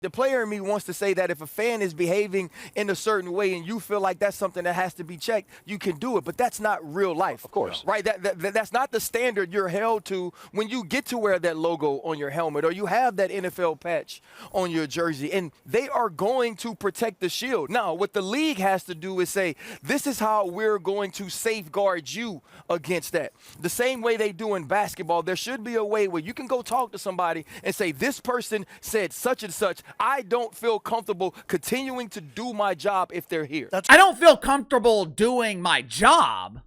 The player in me wants to say that if a fan is behaving in a certain way and you feel like that's something that has to be checked, you can do it. But that's not real life. Of course. Right? That's not the standard you're held to when you get to wear that logo on your helmet or you have that NFL patch on your jersey. And they are going to protect the shield. Now, what the league has to do is say, this is how we're going to safeguard you against that. The same way they do in basketball, there should be a way where you can go talk to somebody and say, this person said such and such. I don't feel comfortable continuing to do my job if they're here. I don't feel comfortable doing my job.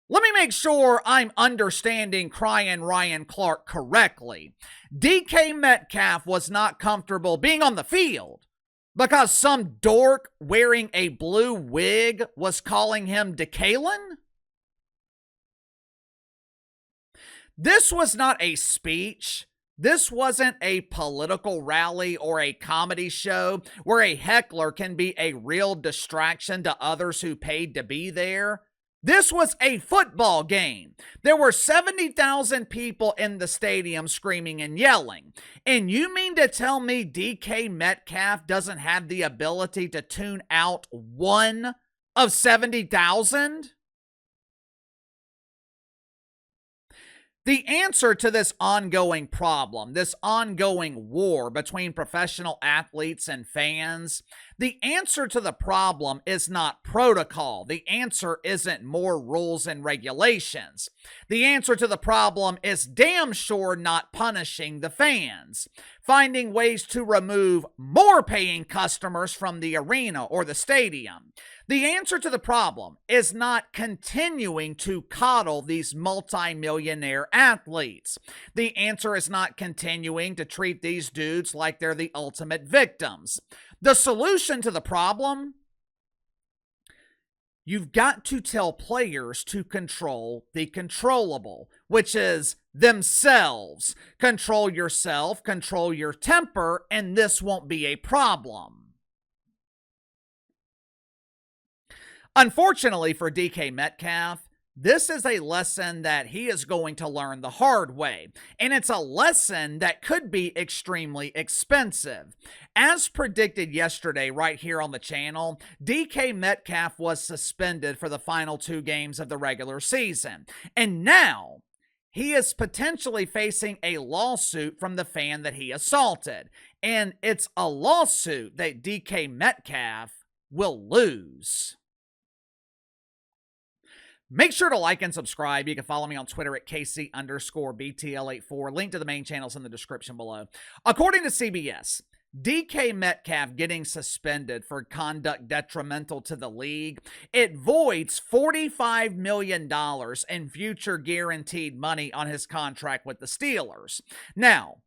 Let me make sure I'm understanding Crying Ryan Clark correctly. DK Metcalf was not comfortable being on the field because some dork wearing a blue wig was calling him Decalen? This was not a speech. This wasn't a political rally or a comedy show where a heckler can be a real distraction to others who paid to be there. This was a football game. There were 70,000 people in the stadium screaming and yelling. And you mean to tell me DK Metcalf doesn't have the ability to tune out one of 70,000? The answer to this ongoing problem, this ongoing war between professional athletes and fans, the answer to the problem is not protocol. The answer isn't more rules and regulations. The answer to the problem is damn sure not punishing the fans, finding ways to remove more paying customers from the arena or the stadium. The answer to the problem is not continuing to coddle these multi-millionaire athletes. The answer is not continuing to treat these dudes like they're the ultimate victims. The solution to the problem? You've got to tell players to control the controllable, which is themselves. Control yourself, control your temper, and this won't be a problem. Unfortunately for DK Metcalf, this is a lesson that he is going to learn the hard way, and it's a lesson that could be extremely expensive. As predicted yesterday right here on the channel, DK Metcalf was suspended for the final 2 games of the regular season, and now he is potentially facing a lawsuit from the fan that he assaulted, and it's a lawsuit that DK Metcalf will lose. Make sure to like and subscribe. You can follow me on Twitter at KC_BTL84. Link to the main channels in the description below. According to CBS, DK Metcalf getting suspended for conduct detrimental to the league, it voids $45 million in future guaranteed money on his contract with the Steelers. Now,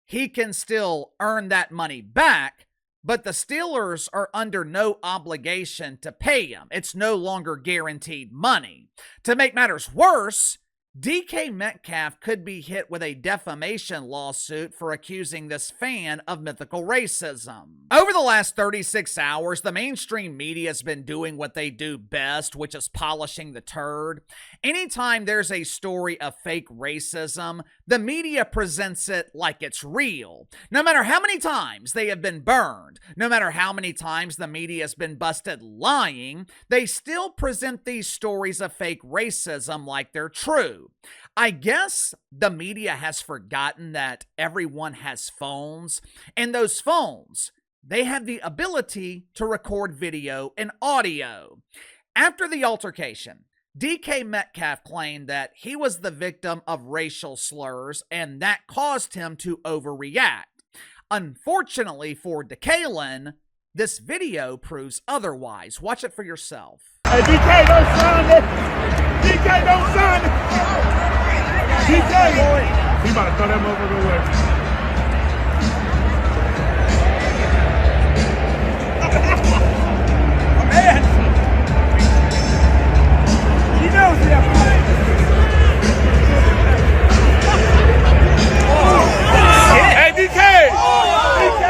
he can still earn that money back, but the Steelers are under no obligation to pay him. It's no longer guaranteed money. To make matters worse, DK Metcalf could be hit with a defamation lawsuit for accusing this fan of mythical racism. Over the last 36 hours, the mainstream media has been doing what they do best, which is polishing the turd. Anytime there's a story of fake racism, the media presents it like it's real. No matter how many times they have been burned, no matter how many times the media has been busted lying, they still present these stories of fake racism like they're true. I guess the media has forgotten that everyone has phones, and those phones, they have the ability to record video and audio. After the altercation, DK Metcalf claimed that he was the victim of racial slurs and that caused him to overreact. Unfortunately for Decalen, this video proves otherwise. Watch it for yourself. Hey, DK, don't sign it! DK, don't sign it! DK, boy! He about to throw that motherfucker away. Man! He knows he has Hey, DK! DK!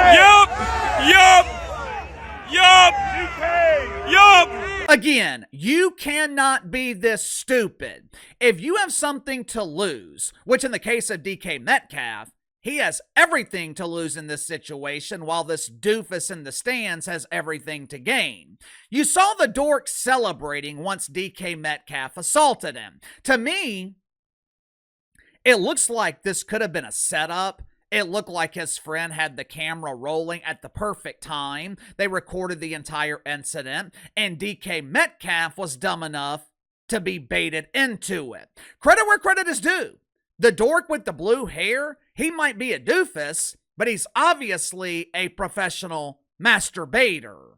Yup! DK! Yup! Again, you cannot be this stupid. If you have something to lose, which in the case of DK Metcalf, He has everything to lose in this situation, while this doofus in the stands has everything to gain. You saw the dork celebrating once DK Metcalf assaulted him. To me, it looks like this could have been a setup. It looked like his friend had the camera rolling at the perfect time. They recorded the entire incident, and DK Metcalf was dumb enough to be baited into it. Credit where credit is due. The dork with the blue hair, he might be a doofus, but he's obviously a professional masturbator.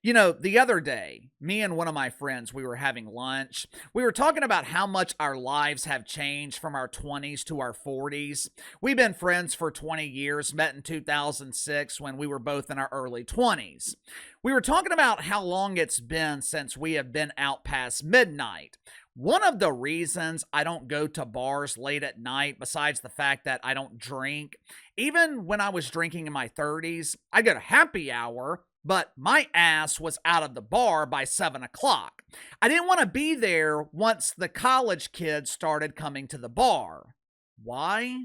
You know, the other day, me and one of my friends, we were having lunch. We were talking about how much our lives have changed from our 20s to our 40s. We've been friends for 20 years, met in 2006 when we were both in our early 20s. We were talking about how long it's been since we have been out past midnight. One of the reasons I don't go to bars late at night, besides the fact that I don't drink, even when I was drinking in my 30s, I go to happy hour, but my ass was out of the bar by 7 o'clock. I didn't want to be there once the college kids started coming to the bar. Why?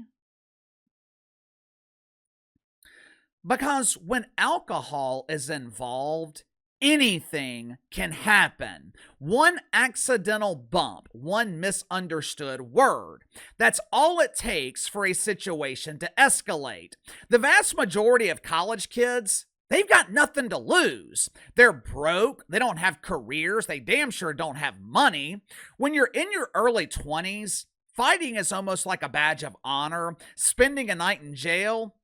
Because when alcohol is involved, anything can happen. One accidental bump, one misunderstood word. That's all it takes for a situation to escalate. The vast majority of college kids, they've got nothing to lose. They're broke. They don't have careers. They damn sure don't have money. When you're in your early 20s, fighting is almost like a badge of honor. Spending a night in jail,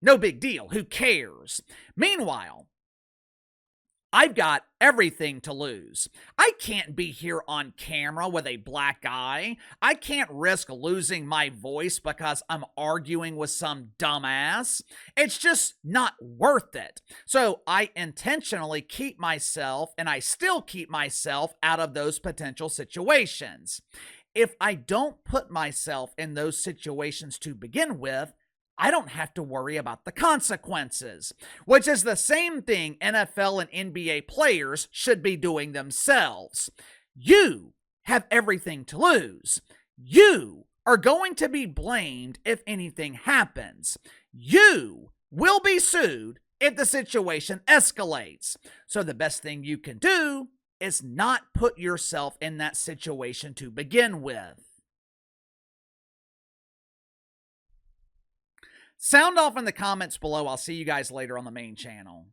no big deal. Who cares? Meanwhile, I've got everything to lose. I can't be here on camera with a black eye. I can't risk losing my voice because I'm arguing with some dumbass. It's just not worth it. So I intentionally keep myself, and I still keep myself, out of those potential situations. If I don't put myself in those situations to begin with, I don't have to worry about the consequences, which is the same thing NFL and NBA players should be doing themselves. You have everything to lose. You are going to be blamed if anything happens. You will be sued if the situation escalates. So the best thing you can do is not put yourself in that situation to begin with. Sound off in the comments below. I'll see you guys later on the main channel.